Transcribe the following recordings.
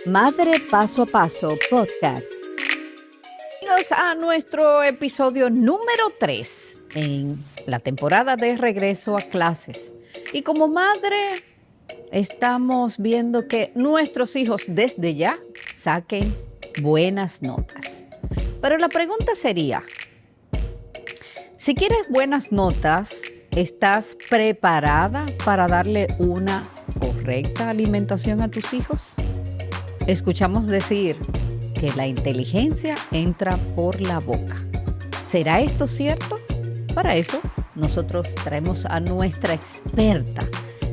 Madre Paso a Paso Podcast. Bienvenidos a nuestro episodio número 3 en la temporada de regreso a clases. Y como madre, estamos viendo que nuestros hijos desde ya saquen buenas notas. Pero la pregunta sería, si quieres buenas notas, ¿estás preparada para darle una correcta alimentación a tus hijos? Escuchamos decir que la inteligencia entra por la boca. ¿Será esto cierto? Para eso, nosotros traemos a nuestra experta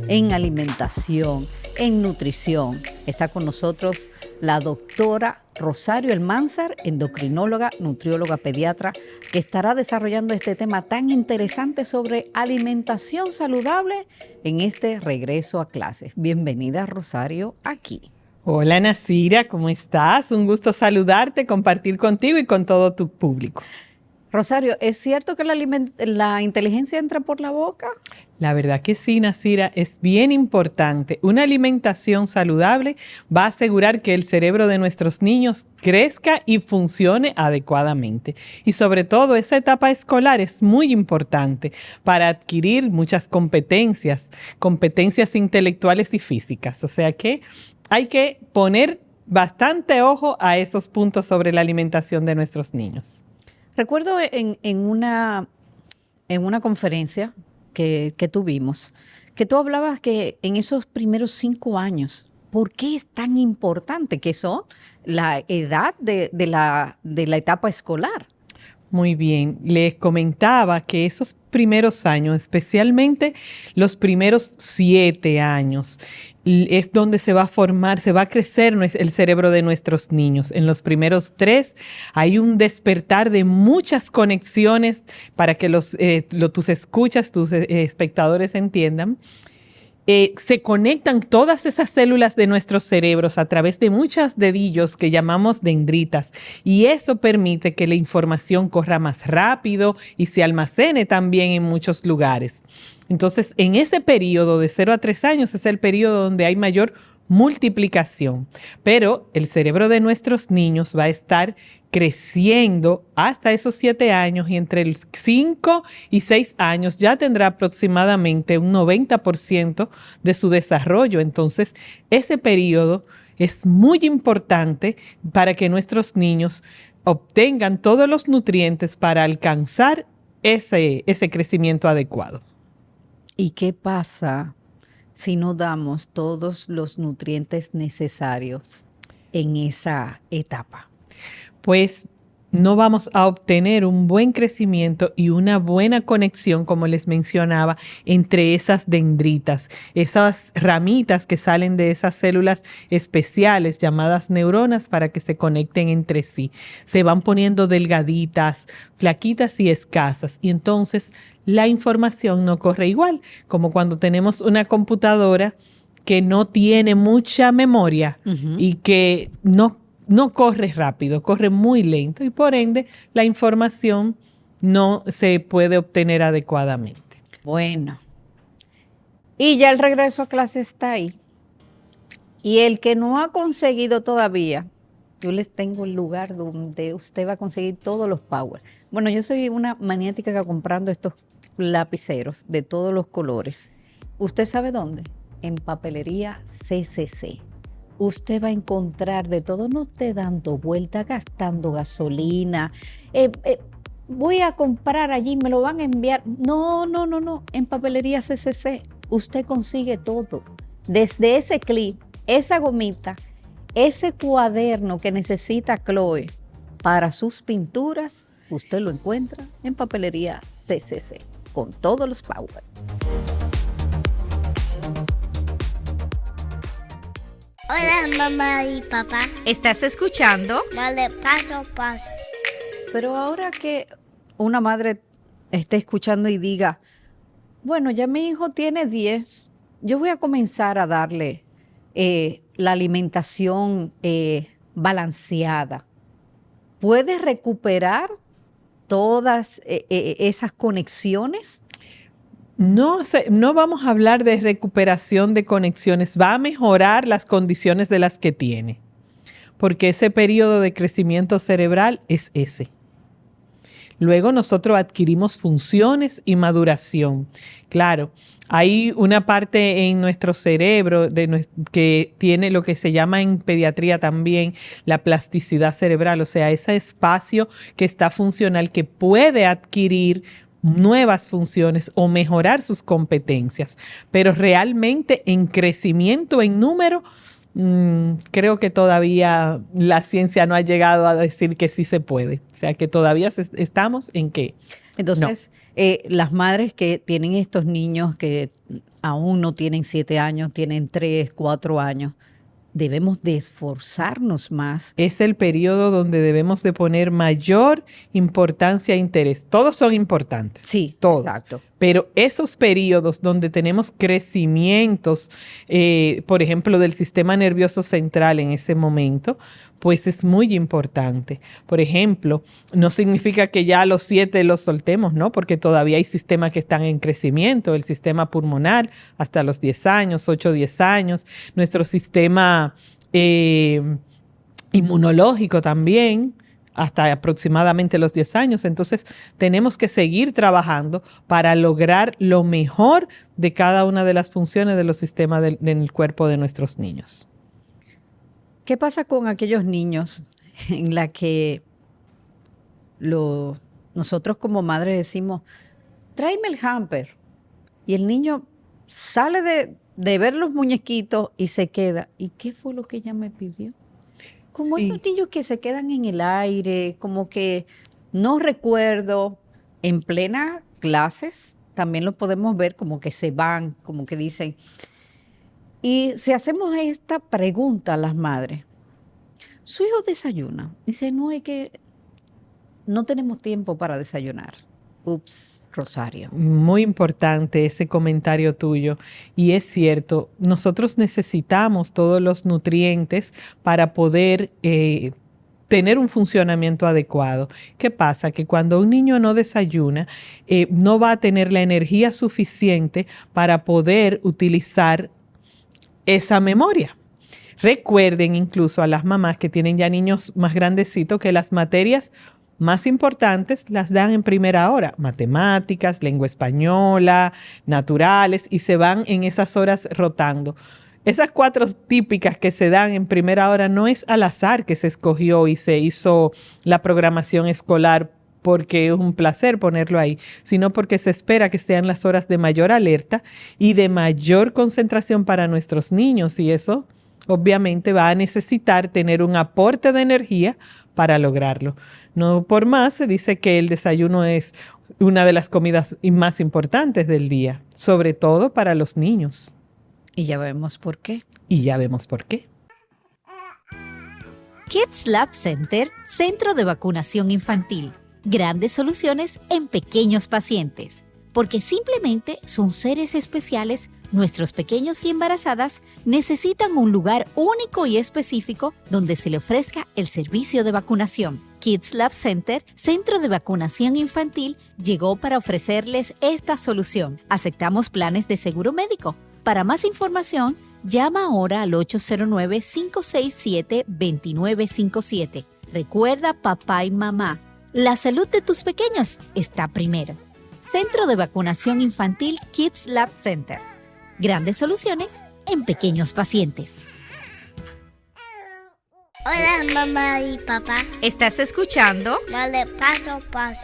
en alimentación, en nutrición. Está con nosotros la doctora Rosario Almanzar, endocrinóloga, nutrióloga, pediatra, que estará desarrollando este tema tan interesante sobre alimentación saludable en este regreso a clases. Bienvenida, Rosario, aquí. Hola Nasira, ¿cómo estás? Un gusto saludarte, compartir contigo y con todo tu público. Rosario, ¿es cierto que la inteligencia entra por la boca? La verdad que sí, Nasira, es bien importante. Una alimentación saludable va a asegurar que el cerebro de nuestros niños crezca y funcione adecuadamente. Y sobre todo, esa etapa escolar es muy importante para adquirir muchas competencias intelectuales y físicas. O sea que hay que poner bastante ojo a esos puntos sobre la alimentación de nuestros niños. Recuerdo en una conferencia que tuvimos, que tú hablabas que en esos primeros 5 años, ¿por qué es tan importante que son la edad de la etapa escolar? Muy bien, les comentaba que esos primeros años, especialmente los primeros 7 años, es donde se va a formar, se va a crecer el cerebro de nuestros niños. En los primeros 3 hay un despertar de muchas conexiones para que tus escuchas, tus espectadores entiendan. Se conectan todas esas células de nuestros cerebros a través de muchos dedillos que llamamos dendritas, y eso permite que la información corra más rápido y se almacene también en muchos lugares. Entonces, en ese periodo de 0 a 3 años es el periodo donde hay mayor multiplicación, pero el cerebro de nuestros niños va a estar creciendo hasta esos 7 años, y entre los 5 y 6 años ya tendrá aproximadamente un 90% de su desarrollo. Entonces, ese periodo es muy importante para que nuestros niños obtengan todos los nutrientes para alcanzar ese crecimiento adecuado. ¿Y qué pasa si no damos todos los nutrientes necesarios en esa etapa? Pues no vamos a obtener un buen crecimiento y una buena conexión, como les mencionaba, entre esas dendritas, esas ramitas que salen de esas células especiales llamadas neuronas para que se conecten entre sí. Se van poniendo delgaditas, flaquitas y escasas, y entonces la información no corre igual, como cuando tenemos una computadora que no tiene mucha memoria y que no corre rápido, corre muy lento, y por ende la información no se puede obtener adecuadamente. Bueno, y ya el regreso a clase está ahí. Y el que no ha conseguido todavía, yo les tengo el lugar donde usted va a conseguir todos los power. Bueno, yo soy una maniática que comprando estos lapiceros de todos los colores. ¿Usted sabe dónde? En Papelería CCC. Usted va a encontrar de todo, no esté dando vuelta, gastando gasolina. Voy a comprar allí, me lo van a enviar. No. En Papelería CCC usted consigue todo. Desde ese clip, esa gomita, ese cuaderno que necesita Chloe para sus pinturas, usted lo encuentra en Papelería CCC con todos los power. Hola, mamá y papá. ¿Estás escuchando? Dale paso a paso. Pero ahora que una madre esté escuchando y diga, bueno, ya mi hijo tiene 10, yo voy a comenzar a darle la alimentación balanceada. ¿Puede recuperar todas esas conexiones? No vamos a hablar de recuperación de conexiones, va a mejorar las condiciones de las que tiene. porque ese periodo de crecimiento cerebral es ese. Luego nosotros adquirimos funciones y maduración. Claro, hay una parte en nuestro cerebro que tiene lo que se llama en pediatría también la plasticidad cerebral, o sea, ese espacio que está funcional, que puede adquirir nuevas funciones o mejorar sus competencias, pero realmente en crecimiento, en número, creo que todavía la ciencia no ha llegado a decir que sí se puede. O sea, que todavía estamos en que Entonces, las madres que tienen estos niños que aún no tienen 7 años, tienen 3, 4 años, debemos de esforzarnos más. es el periodo donde debemos de poner mayor importancia e interés. Todos son importantes. Sí, todos. exacto. Pero esos periodos donde tenemos crecimientos, por ejemplo, del sistema nervioso central en ese momento, pues es muy importante. Por ejemplo, no significa que ya a los 7 los soltemos, ¿no? Porque todavía hay sistemas que están en crecimiento, el sistema pulmonar hasta los 10 años, 8, 10 años, nuestro sistema inmunológico también, hasta aproximadamente los 10 años. Entonces, tenemos que seguir trabajando para lograr lo mejor de cada una de las funciones de los sistemas del cuerpo de nuestros niños. ¿Qué pasa con aquellos niños en la que nosotros como madres decimos, tráeme el hamper? Y el niño sale de ver los muñequitos y se queda. ¿Y qué fue lo que ella me pidió? Como Sí. esos niños que se quedan en el aire, como que no recuerdo, en plena clases, también lo podemos ver como que se van, como que dicen. Y si hacemos esta pregunta a las madres, ¿su hijo desayuna? Dice, no, es que no tenemos tiempo para desayunar. Ups, Rosario. Muy importante ese comentario tuyo. Y es cierto, nosotros necesitamos todos los nutrientes para poder tener un funcionamiento adecuado. ¿Qué pasa? Que cuando un niño no desayuna, no va a tener la energía suficiente para poder utilizar esa memoria. Recuerden incluso a las mamás que tienen ya niños más grandecitos que las materias más importantes las dan en primera hora, matemáticas, lengua española, naturales, y se van en esas horas rotando. Esas 4 típicas que se dan en primera hora no es al azar que se escogió y se hizo la programación escolar porque es un placer ponerlo ahí, sino porque se espera que sean las horas de mayor alerta y de mayor concentración para nuestros niños, y eso obviamente va a necesitar tener un aporte de energía para lograrlo. No por más se dice que el desayuno es una de las comidas más importantes del día, sobre todo para los niños. Y ya vemos por qué. Y ya vemos por qué. Kids Lab Center, Centro de Vacunación Infantil. Grandes soluciones en pequeños pacientes. Porque simplemente son seres especiales, nuestros pequeños y embarazadas necesitan un lugar único y específico donde se le ofrezca el servicio de vacunación. Kids Lab Center, Centro de Vacunación Infantil, llegó para ofrecerles esta solución. Aceptamos planes de seguro médico. Para más información, llama ahora al 809-567-2957. Recuerda, papá y mamá, la salud de tus pequeños está primero. Centro de Vacunación Infantil Kids Lab Center. Grandes soluciones en pequeños pacientes. Hola, mamá y papá. ¿Estás escuchando? Dale paso, paso.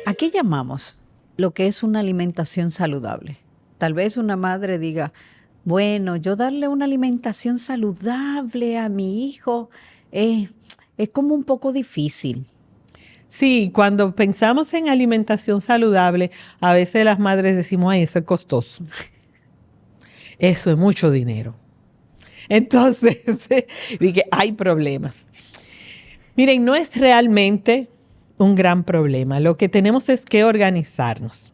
¿A qué llamamos lo que es una alimentación saludable? Tal vez una madre diga, bueno, yo darle una alimentación saludable a mi hijo es como un poco difícil. Sí, cuando pensamos en alimentación saludable, a veces las madres decimos, ay, eso es costoso. Eso es mucho dinero. Entonces, dije, hay problemas. Miren, no es realmente un gran problema. Lo que tenemos es que organizarnos.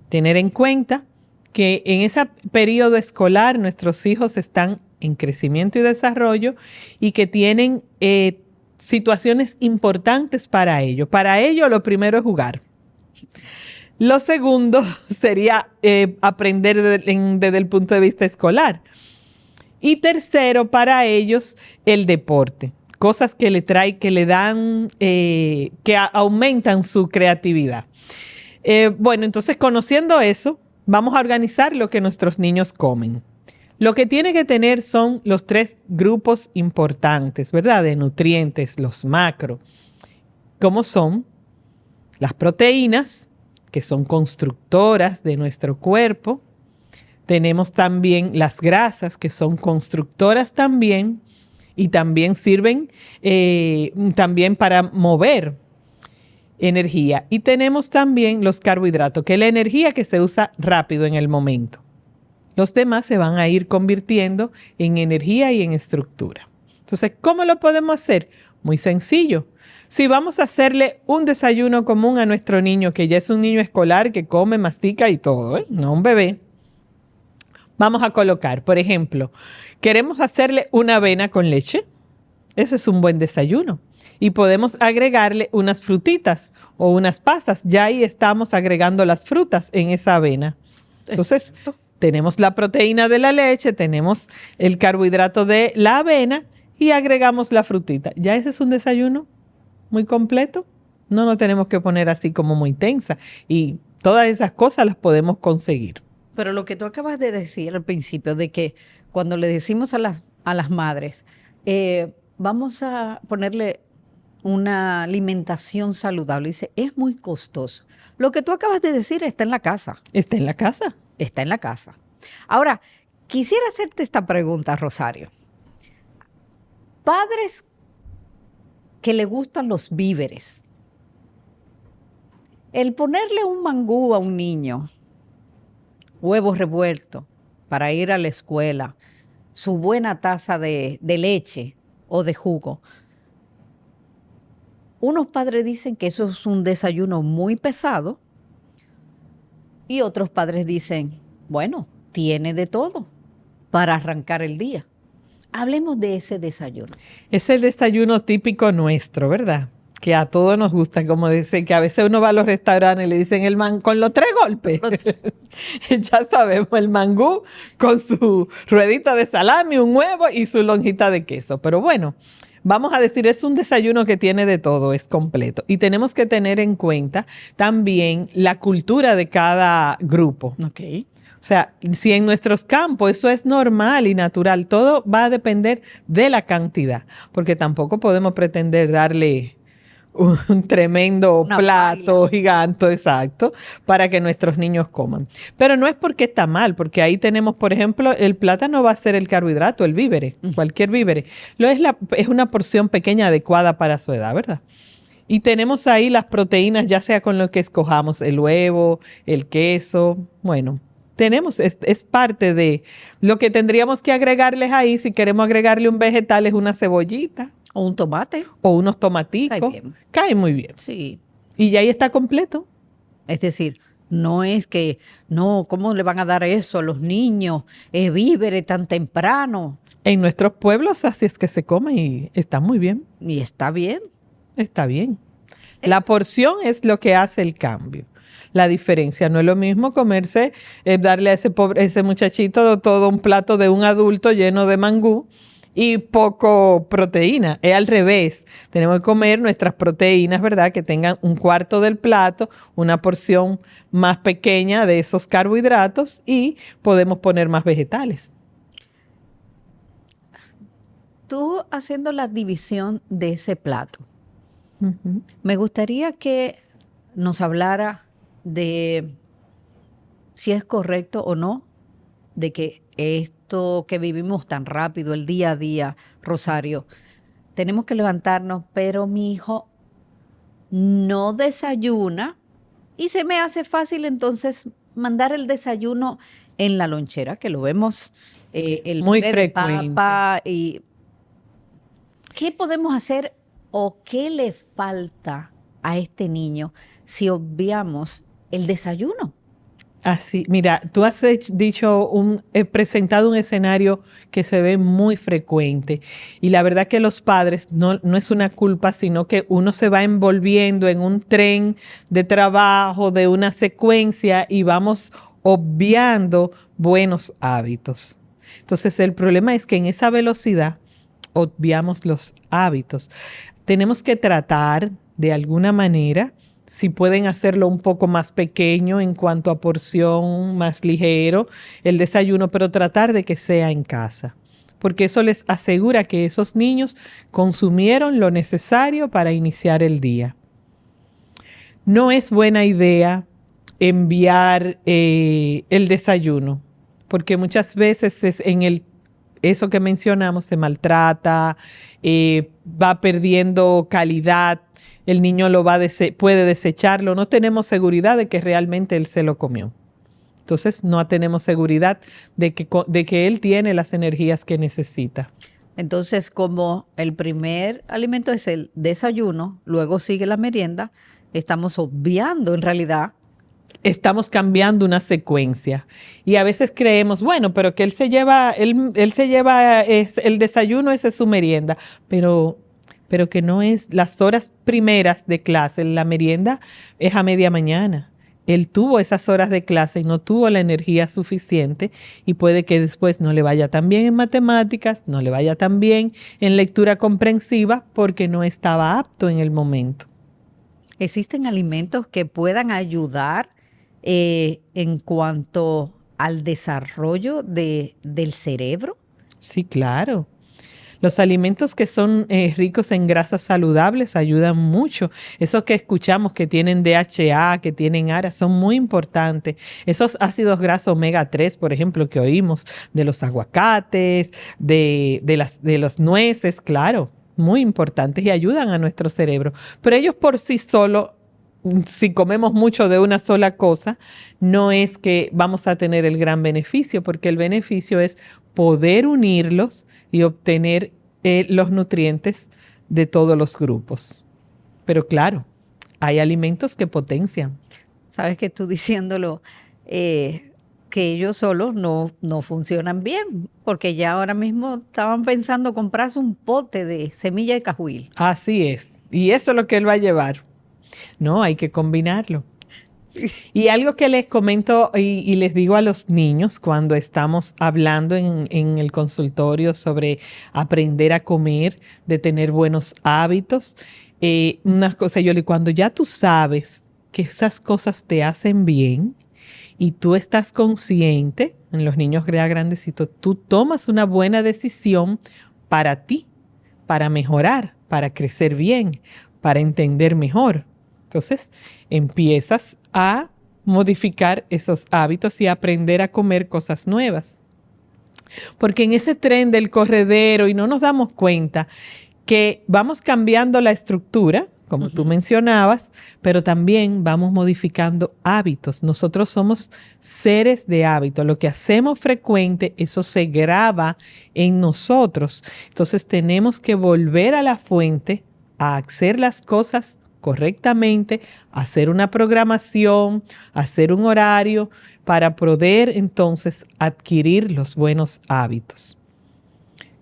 Tener en cuenta que en ese periodo escolar nuestros hijos están en crecimiento y desarrollo y que tienen situaciones importantes para ello. Para ello, lo primero es jugar. Lo segundo sería aprender desde el punto de vista escolar. Y tercero, para ellos, el deporte. cosas que le trae, que le dan, aumentan su creatividad. Bueno, entonces conociendo eso, vamos a organizar lo que nuestros niños comen. Lo que tiene que tener son los 3 grupos importantes, ¿verdad? De nutrientes, los macro, como son las proteínas, que son constructoras de nuestro cuerpo. Tenemos también las grasas, que son constructoras también, y también sirven también para mover energía. Y tenemos también los carbohidratos, que es la energía que se usa rápido en el momento. Los demás se van a ir convirtiendo en energía y en estructura. Entonces, ¿cómo lo podemos hacer? Muy sencillo. Si vamos a hacerle un desayuno común a nuestro niño, que ya es un niño escolar que come, mastica y todo, no un bebé, vamos a colocar, por ejemplo, queremos hacerle una avena con leche. Ese es un buen desayuno. Y podemos agregarle unas frutitas o unas pasas. Ya ahí estamos agregando las frutas en esa avena. Entonces, tenemos la proteína de la leche, tenemos el carbohidrato de la avena y agregamos la frutita. Ya ese es un desayuno muy completo. No nos tenemos que poner así como muy tensa. Y todas esas cosas las podemos conseguir. Pero lo que tú acabas de decir al principio, de que cuando le decimos a las madres, vamos a ponerle una alimentación saludable, dice, es muy costoso. Lo que tú acabas de decir está en la casa. Está en la casa. Está en la casa. Ahora, quisiera hacerte esta pregunta, Rosario. Padres que le gustan los víveres, el ponerle un mangú a un niño, huevos revueltos para ir a la escuela, su buena taza de leche o de jugo, unos padres dicen que eso es un desayuno muy pesado y otros padres dicen, bueno, tiene de todo para arrancar el día. Hablemos de ese desayuno. Es el desayuno típico nuestro, ¿verdad? Que a todos nos gusta, como dice, que a veces uno va a los restaurantes y le dicen con los 3 golpes. Ya sabemos, el mangú con su ruedita de salami, un huevo y su lonjita de queso. Pero bueno, vamos a decir, es un desayuno que tiene de todo, es completo. Y tenemos que tener en cuenta también la cultura de cada grupo. Ok. O sea, si en nuestros campos eso es normal y natural, todo va a depender de la cantidad, porque tampoco podemos pretender darle un tremendo plato gigante, exacto, para que nuestros niños coman. Pero no es porque está mal, porque ahí tenemos, por ejemplo, el plátano va a ser el carbohidrato, el vívere, cualquier vívere. Es una porción pequeña adecuada para su edad, ¿verdad? Y tenemos ahí las proteínas, ya sea con lo que escojamos, el huevo, el queso, bueno, es parte de lo que tendríamos que agregarles ahí. Si queremos agregarle un vegetal, es una cebollita. O un tomate. O unos tomaticos. Cae bien. Cae muy bien. Sí. Y ya ahí está completo. Es decir, no es que, no, ¿cómo le van a dar eso a los niños? Víveres tan temprano. En nuestros pueblos así es que se come y está muy bien. Y está bien. Está bien. La porción es lo que hace el cambio. La diferencia no es lo mismo comerse, darle a ese muchachito todo un plato de un adulto lleno de mangú y poco proteína. Es al revés. Tenemos que comer nuestras proteínas, ¿verdad? Que tengan un cuarto del plato, una porción más pequeña de esos carbohidratos y podemos poner más vegetales. Tú haciendo la división de ese plato, me gustaría que nos hablara de si es correcto o no, de que esto que vivimos tan rápido, el día a día, Rosario, tenemos que levantarnos, pero mi hijo no desayuna y se me hace fácil entonces mandar el desayuno en la lonchera, que lo vemos, el muy puré de frecuente. papa. Y ¿qué podemos hacer o qué le falta a este niño si obviamos el desayuno? Así, mira, tú has presentado un escenario que se ve muy frecuente y la verdad que los padres no es una culpa, sino que uno se va envolviendo en un tren de trabajo, de una secuencia y vamos obviando buenos hábitos. Entonces el problema es que en esa velocidad obviamos los hábitos. Tenemos que tratar de alguna manera, si pueden hacerlo un poco más pequeño en cuanto a porción, más ligero, el desayuno, pero tratar de que sea en casa, porque eso les asegura que esos niños consumieron lo necesario para iniciar el día. No es buena idea enviar el desayuno, porque muchas veces eso que mencionamos se maltrata, va perdiendo calidad, el niño puede desecharlo, no tenemos seguridad de que realmente él se lo comió. Entonces no tenemos seguridad de que él tiene las energías que necesita. Entonces, como el primer alimento es el desayuno, luego sigue la merienda, estamos obviando en realidad. Estamos cambiando una secuencia y a veces creemos, bueno, pero que él se lleva el desayuno, esa es su merienda, pero que no es las horas primeras de clase, la merienda es a media mañana. Él tuvo esas horas de clase y no tuvo la energía suficiente y puede que después no le vaya tan bien en matemáticas, no le vaya tan bien en lectura comprensiva porque no estaba apto en el momento. ¿Existen alimentos que puedan ayudar en cuanto al desarrollo del cerebro? Sí, claro. Los alimentos que son ricos en grasas saludables ayudan mucho. Esos que escuchamos que tienen DHA, que tienen ARA, son muy importantes. Esos ácidos grasos omega 3, por ejemplo, que oímos de los aguacates, de las nueces, claro, muy importantes y ayudan a nuestro cerebro. Pero ellos por sí solos, si comemos mucho de una sola cosa, no es que vamos a tener el gran beneficio, porque el beneficio es poder unirlos y obtener los nutrientes de todos los grupos. Pero claro, hay alimentos que potencian. Sabes que tú diciéndolo, que ellos solos no funcionan bien, porque ya ahora mismo estaban pensando comprarse un pote de semilla de cajuil. Así es. Y eso es lo que él va a llevar. No, hay que combinarlo. Y algo que les comento y les digo a los niños cuando estamos hablando en el consultorio sobre aprender a comer, de tener buenos hábitos, una cosa, Yoli, cuando ya tú sabes que esas cosas te hacen bien y tú estás consciente, en los niños ya grandecitos, tú tomas una buena decisión para ti, para mejorar, para crecer bien, para entender mejor. Entonces, empiezas a modificar esos hábitos y a aprender a comer cosas nuevas. Porque en ese tren del corredero y no nos damos cuenta que vamos cambiando la estructura, como tú mencionabas, pero también vamos modificando hábitos. Nosotros somos seres de hábito. Lo que hacemos frecuente, eso se graba en nosotros. Entonces, tenemos que volver a la fuente a hacer las cosas correctamente, hacer una programación, hacer un horario para poder entonces adquirir los buenos hábitos.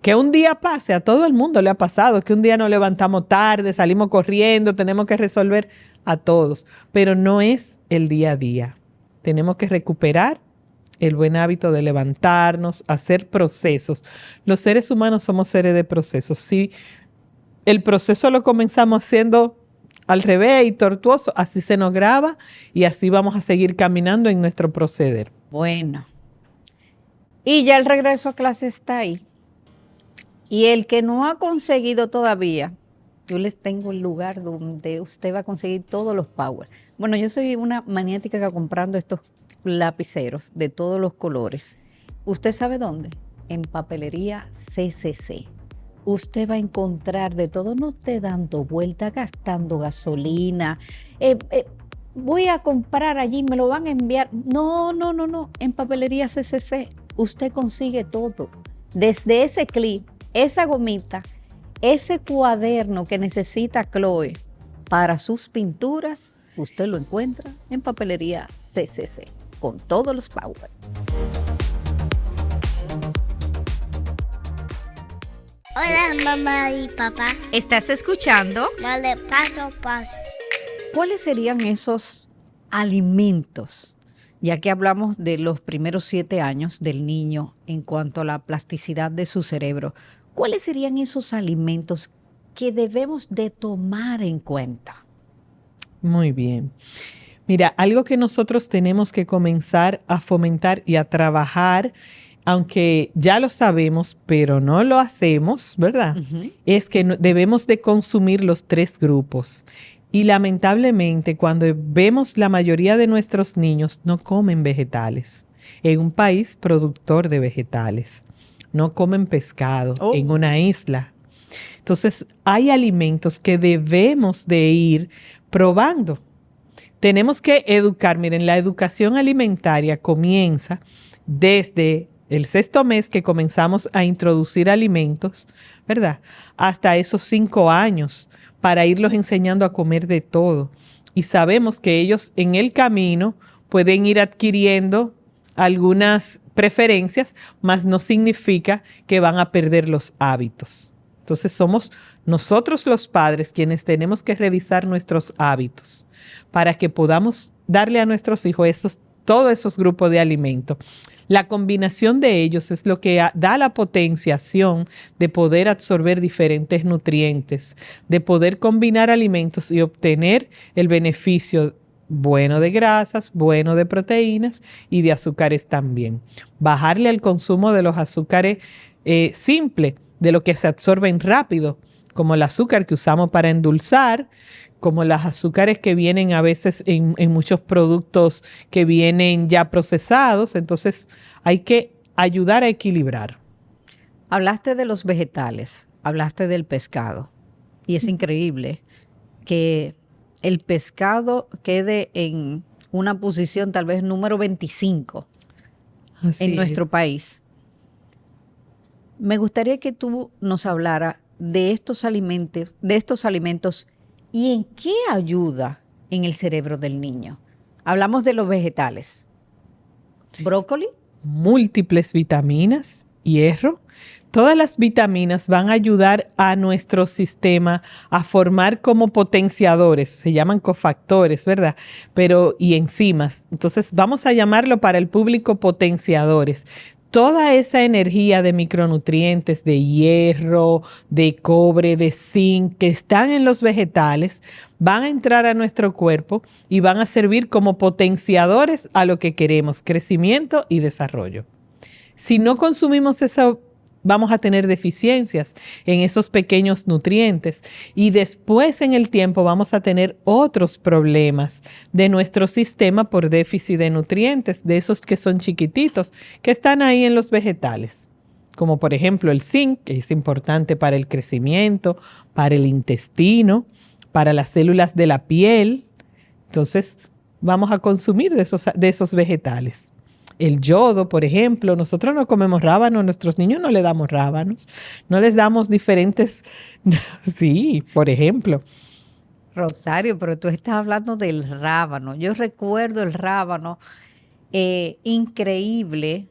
Que un día pase, a todo el mundo le ha pasado, que un día nos levantamos tarde, salimos corriendo, tenemos que resolver a todos, pero no es el día a día. Tenemos que recuperar el buen hábito de levantarnos, hacer procesos. Los seres humanos somos seres de procesos. Si el proceso lo comenzamos haciendo al revés y tortuoso, así se nos graba y así vamos a seguir caminando en nuestro proceder. Bueno, y ya el regreso a clase está ahí. Y el que no ha conseguido todavía, yo les tengo el lugar donde usted va a conseguir todos los power. Bueno, yo soy una maniática comprando estos lapiceros de todos los colores. ¿Usted sabe dónde? En Papelería CCC. Usted va a encontrar de todo, no esté dando vuelta, gastando gasolina. Voy a comprar allí, me lo van a enviar. No. En Papelería CCC usted consigue todo. Desde ese clip, esa gomita, ese cuaderno que necesita Chloe para sus pinturas, usted lo encuentra en Papelería CCC con todos los power. Hola, mamá y papá. ¿Estás escuchando? Dale paso, paso. ¿Cuáles serían esos alimentos? Ya que hablamos de los primeros 7 años del niño en cuanto a la plasticidad de su cerebro, ¿cuáles serían esos alimentos que debemos de tomar en cuenta? Muy bien. Mira, algo que nosotros tenemos que comenzar a fomentar y a trabajar, aunque ya lo sabemos, pero no lo hacemos, ¿verdad? Es que debemos de consumir los 3 grupos. Y lamentablemente, cuando vemos la mayoría de nuestros niños no comen vegetales. En un país productor de vegetales. No comen pescado en una isla. Entonces, hay alimentos que debemos de ir probando. Tenemos que educar. Miren, la educación alimentaria comienza desde el 6º mes que comenzamos a introducir alimentos, ¿verdad? Hasta esos 5 años para irlos enseñando a comer de todo. Y sabemos que ellos en el camino pueden ir adquiriendo algunas preferencias, mas no significa que van a perder los hábitos. Entonces somos nosotros los padres quienes tenemos que revisar nuestros hábitos para que podamos darle a nuestros hijos todos esos grupos de alimentos. La combinación de ellos es lo que da la potenciación de poder absorber diferentes nutrientes, de poder combinar alimentos y obtener el beneficio bueno de grasas, bueno de proteínas y de azúcares también. Bajarle al consumo de los azúcares simples, de lo que se absorben rápido, como el azúcar que usamos para endulzar, como los azúcares que vienen a veces en muchos productos que vienen ya procesados. Entonces hay que ayudar a equilibrar. Hablaste de los vegetales, hablaste del pescado, y es increíble que el pescado quede en una posición tal vez número 25 en nuestro país. Me gustaría que tú nos hablaras de estos alimentos y en qué ayuda en el cerebro del niño. Hablamos de los vegetales. Brócoli. Múltiples vitaminas, hierro. Todas las vitaminas van a ayudar a nuestro sistema a formar como potenciadores, se llaman cofactores, ¿verdad? Y enzimas. Entonces vamos a llamarlo para el público potenciadores. Toda esa energía de micronutrientes, de hierro, de cobre, de zinc que están en los vegetales van a entrar a nuestro cuerpo y van a servir como potenciadores a lo que queremos, crecimiento y desarrollo. Si no consumimos eso, vamos a tener deficiencias en esos pequeños nutrientes y después en el tiempo vamos a tener otros problemas de nuestro sistema por déficit de nutrientes, de esos que son chiquititos, que están ahí en los vegetales, como por ejemplo el zinc, que es importante para el crecimiento, para el intestino, para las células de la piel. Entonces vamos a consumir de esos vegetales. El yodo, por ejemplo, nosotros no comemos rábanos, a nuestros niños no les damos rábanos, no les damos diferentes, sí, por ejemplo. Rosario, pero tú estás hablando del rábano. Yo recuerdo el rábano increíble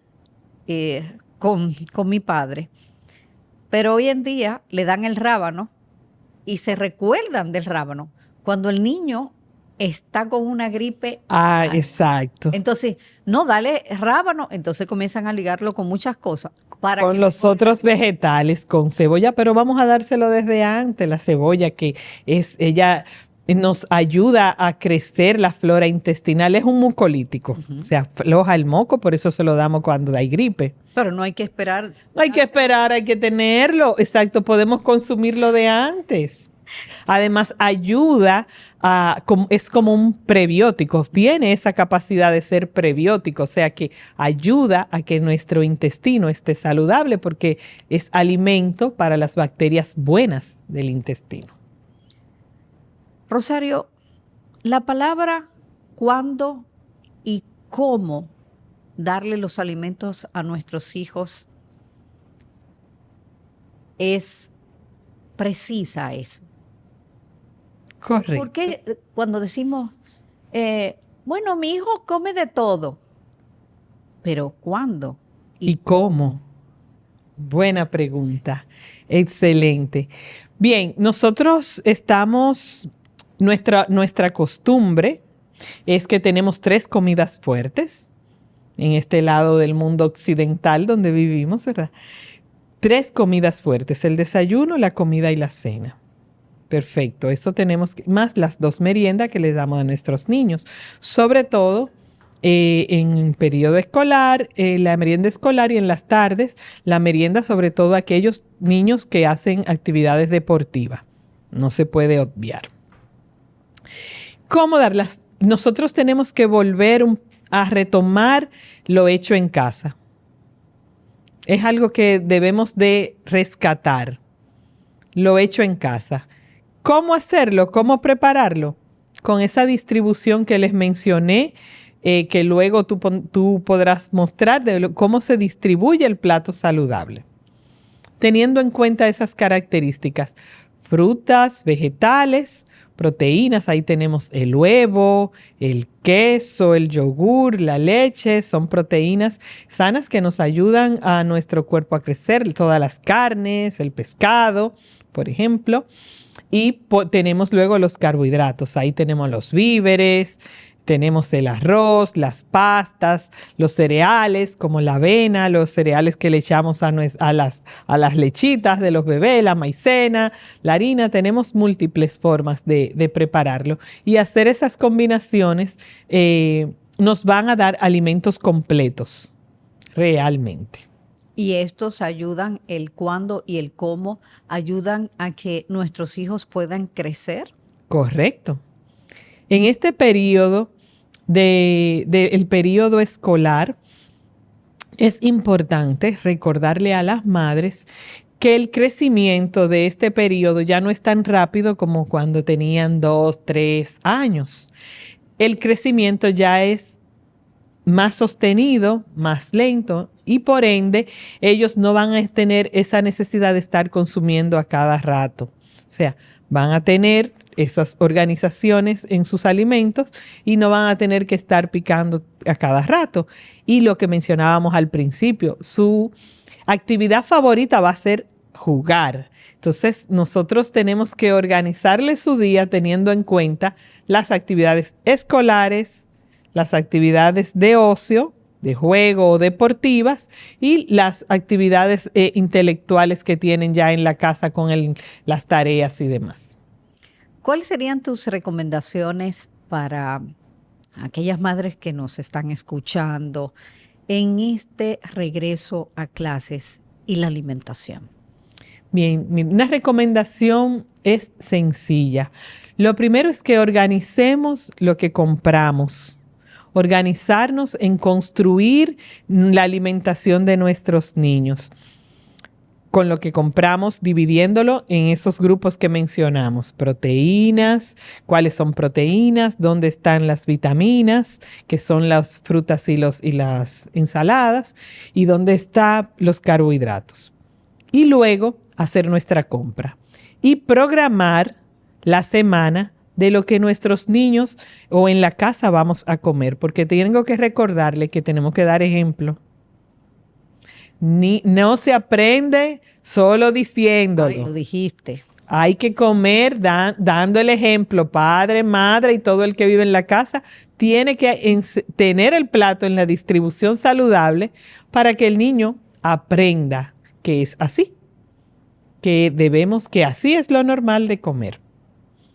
con mi padre, pero hoy en día le dan el rábano y se recuerdan del rábano cuando el niño está con una gripe. Ah, exacto. Entonces, no, dale rábano. Entonces comienzan a ligarlo con muchas cosas. Con los otros vegetales, con cebolla, pero vamos a dárselo desde antes. La cebolla ella nos ayuda a crecer la flora intestinal. Es un mucolítico. Se afloja el moco, por eso se lo damos cuando hay gripe. Pero no hay que esperar. No hay que esperar, hay que tenerlo. Exacto, podemos consumirlo de antes. Además, ayuda es como un prebiótico, tiene esa capacidad de ser prebiótico, o sea que ayuda a que nuestro intestino esté saludable porque es alimento para las bacterias buenas del intestino. Rosario, la palabra cuándo y cómo darle los alimentos a nuestros hijos es precisa eso. Correcto. Porque cuando decimos, bueno, mi hijo come de todo, pero ¿cuándo? ¿Y cómo? Buena pregunta. Excelente. Bien, nosotros nuestra costumbre es que tenemos 3 comidas fuertes en este lado del mundo occidental donde vivimos, ¿verdad? 3 comidas fuertes, el desayuno, la comida y la cena. Perfecto, eso tenemos, más las 2 meriendas que les damos a nuestros niños. Sobre todo en periodo escolar, la merienda escolar y en las tardes, la merienda sobre todo a aquellos niños que hacen actividades deportivas. No se puede obviar. ¿Cómo darlas? Nosotros tenemos que volver a retomar lo hecho en casa. Es algo que debemos de rescatar, lo hecho en casa. ¿Cómo hacerlo? ¿Cómo prepararlo? Con esa distribución que les mencioné, que luego tú podrás mostrar de cómo se distribuye el plato saludable. Teniendo en cuenta esas características, frutas, vegetales, proteínas, ahí tenemos el huevo, el queso, el yogur, la leche, son proteínas sanas que nos ayudan a nuestro cuerpo a crecer, todas las carnes, el pescado, por ejemplo. Y tenemos luego los carbohidratos, ahí tenemos los víveres, tenemos el arroz, las pastas, los cereales como la avena, los cereales que le echamos a las lechitas de los bebés, la maicena, la harina. Tenemos múltiples formas de prepararlo. Y hacer esas combinaciones nos van a dar alimentos completos, realmente. Y estos ayudan, el cuándo y el cómo, ayudan a que nuestros hijos puedan crecer. Correcto. En este periodo, el periodo escolar, es importante recordarle a las madres que el crecimiento de este periodo ya no es tan rápido como cuando tenían 2, 3 años. El crecimiento ya es más sostenido, más lento, y por ende ellos no van a tener esa necesidad de estar consumiendo a cada rato. O sea, van a tener esas organizaciones en sus alimentos y no van a tener que estar picando a cada rato. Y lo que mencionábamos al principio, su actividad favorita va a ser jugar. Entonces, nosotros tenemos que organizarle su día teniendo en cuenta las actividades escolares, las actividades de ocio, de juego o deportivas, y las actividades intelectuales que tienen ya en la casa con las tareas y demás. ¿Cuáles serían tus recomendaciones para aquellas madres que nos están escuchando en este regreso a clases y la alimentación? Bien, una recomendación es sencilla. Lo primero es que organicemos lo que compramos. Organizarnos en construir la alimentación de nuestros niños. Con lo que compramos, dividiéndolo en esos grupos que mencionamos. Proteínas, cuáles son proteínas, dónde están las vitaminas, que son las frutas y las ensaladas, y dónde están los carbohidratos. Y luego hacer nuestra compra y programar la semana de lo que nuestros niños o en la casa vamos a comer, porque tengo que recordarle que tenemos que dar ejemplo. No se aprende solo diciéndolo. Ay, lo dijiste. Hay que comer dando el ejemplo. Padre, madre y todo el que vive en la casa tiene que tener el plato en la distribución saludable para que el niño aprenda que es así, que así es lo normal de comer.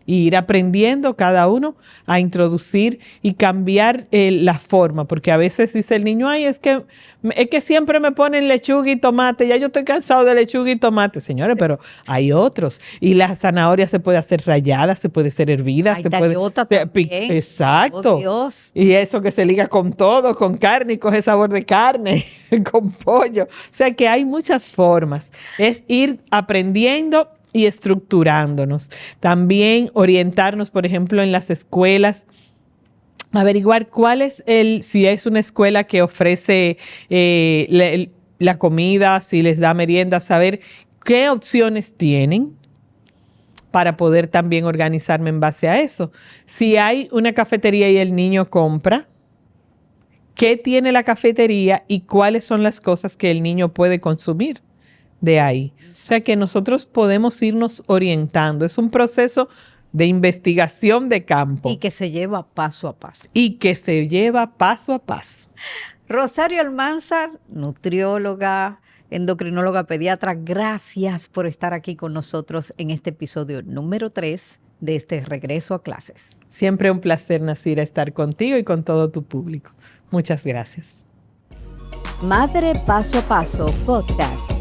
Y ir aprendiendo cada uno a introducir y cambiar la forma, porque a veces dice el niño, ay, es que siempre me ponen lechuga y tomate, ya yo estoy cansado de lechuga y tomate. Señores, pero hay otros. Y la zanahoria se puede hacer rallada, se puede hacer hervida, Hay se puede... también. Exacto. Oh, Dios. Y eso que se liga con todo, con carne y coge sabor de carne, con pollo. O sea que hay muchas formas. Es ir aprendiendo y estructurándonos. También orientarnos, por ejemplo, en las escuelas, averiguar cuál es si es una escuela que ofrece la comida, si les da merienda, saber qué opciones tienen para poder también organizarme en base a eso. Si hay una cafetería y el niño compra, ¿qué tiene la cafetería y cuáles son las cosas que el niño puede consumir de ahí? O sea que nosotros podemos irnos orientando. Es un proceso de investigación de campo. Y que se lleva paso a paso. Rosario Almanzar, nutrióloga, endocrinóloga pediatra, gracias por estar aquí con nosotros en este episodio número 3 de este regreso a clases. Siempre un placer, Nasira, estar contigo y con todo tu público. Muchas gracias. Madre Paso a Paso Podcast.